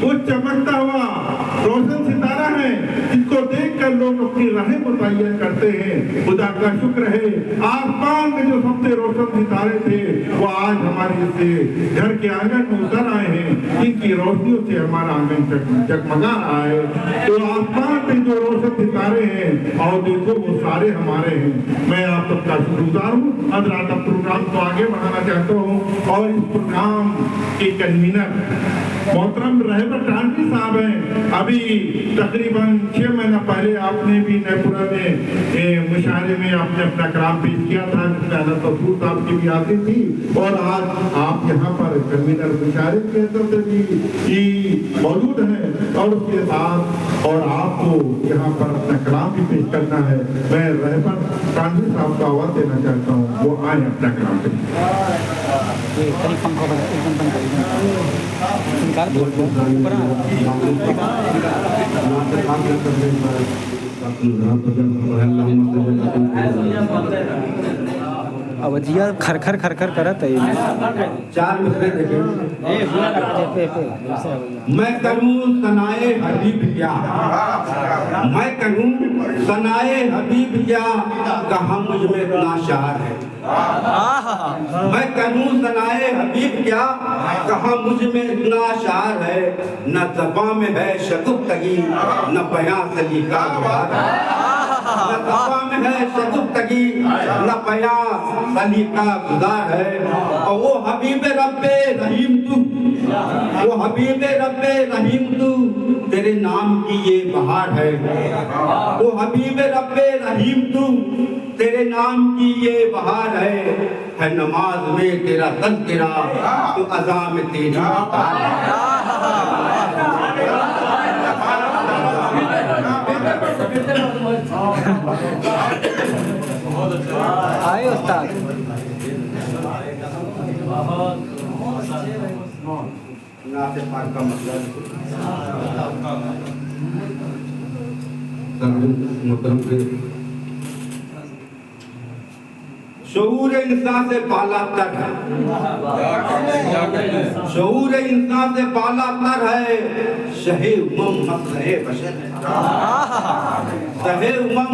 वो चमकता हुआ रोशन सितारा है जिसको देखकर लोग अपनी राहें मुतय्यन करते हैं। खुदा का शुक्र है आसमान में जो सबसे रोशन सितारे थे वो आज हमारे से घर के आंगन में उतर आए हैं। इनकी रोशनियों से हमारा आंगन जगमगा रहा है। तो आसमान में जो रोशन सितारे हैं और देखो वो सारे हमारे हैं। मैं आप सबका शुक्रगुजार हूँ। आज रात प्रोग्राम को आगे बढ़ाना चाहता हूँ और इस प्रोग्राम के कन्वीनर मोहतरम रहबर टांडी साहब हैं। अभी तकरीबन 6 महीना पहले आपने भी नैपुरा में मुशायरे में आपने अपना कलाम पेश किया था जिसमें अनंत तफूर साहब की भी हाजिरी थी और आज आप यहाँ पर कन्वीनर मुशायरे के अंदर से भी मौजूद हैं और उसके साथ और आपको यहाँ पर अपना कलाम भी पेश करना है। मैं रहबर टांडी साहब को आवाज़ देना चाहता हूँ, वो आए अपना कलाम अवजिया खरखर खरखर करत है। 4 मिसरे देखें। मैं करूं सनाए हबीब क्या, मैं कहूं सनाए हबीब क्या, कहाँ मुझ में इतना शार है। मैं कहूं सनाए हबीब क्या, कहाँ मुझ में इतना शार है। न ज़बां में है शगुफ्तगी न बयां सलीका गुज़ार है। न ज़बां में है शगुफ्तगी न बयां सलीका गुज़ार है। और वो हबीब रब्बे रहीम तू, वो हबीब रब्बे रहीम तू, तेरे नाम की ये बहार है। वो हबीब रब्बे रहीम तू, तेरे नाम की ये बहार है नमाज में तेरा तज़किरा तो अज़ा में तेरी आए उस्ताद। नाते पाक का मतलब मुहतरम के शऊर इंसान से बाला तर है। शऊर इंसान से बाला तर है। शहे उमम मसलहे बशर है। शहे उमम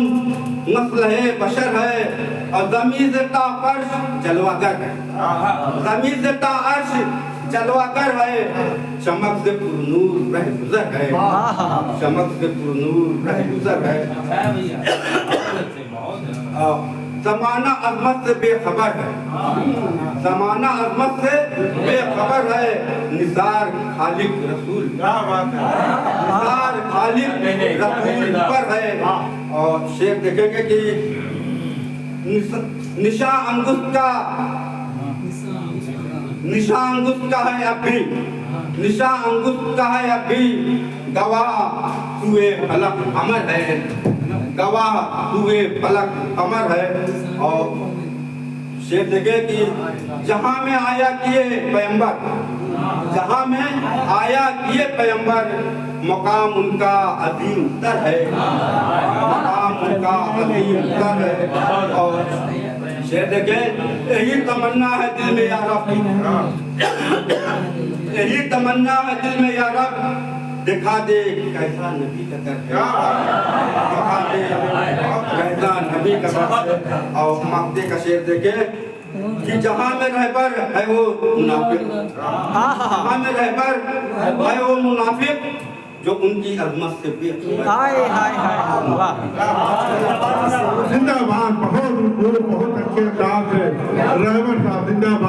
मसलहे बशर है। और ज़मीन से ता अर्श जलवागर है। ज़मीन से ता अर्श जलवागर है। चमक से पुरनूर रह गुज़र है। चमक से पुरनूर रह गुज़र है। ज़माना अज़मत से बेखबर है। ज़माना अज़मत से बेखबर है। निसार खालिक रसूल, निसार खालिक रसूल पर है। और शेर देखेंगे कि निशा अंगुष्ठ का, निशा अंगुष्ठ का है अभी, निशा अंगुष्ठ का है अभी, गवाह हुए फलक अमर है। गवाह हुए फलक अमर है। और शेर देखे कि जहां में आया किए पैगंबर, जहां में आया किए पैगंबर, मकाम उनका अजीम तर है। मकाम उनका अजीम तर है। और शेर देखे यही तमन्ना है दिल में या रब, यही तमन्ना है दिल में या रब, दिखा दे कैसा नबी का दर है। दिखा दे कैसा नबी का दर है। और मक्ते का शेर देखे कि जहाँ में रहबर है वो मुनाफिक, जहाँ में रहबर है वो मुनाफिक, जो उनकी अज़मत से बेखबर। हाय हाय हाय वाह। जिंदाबाद। बहुत अच्छे अंदाज है रहबर साहब, जिंदाबाद।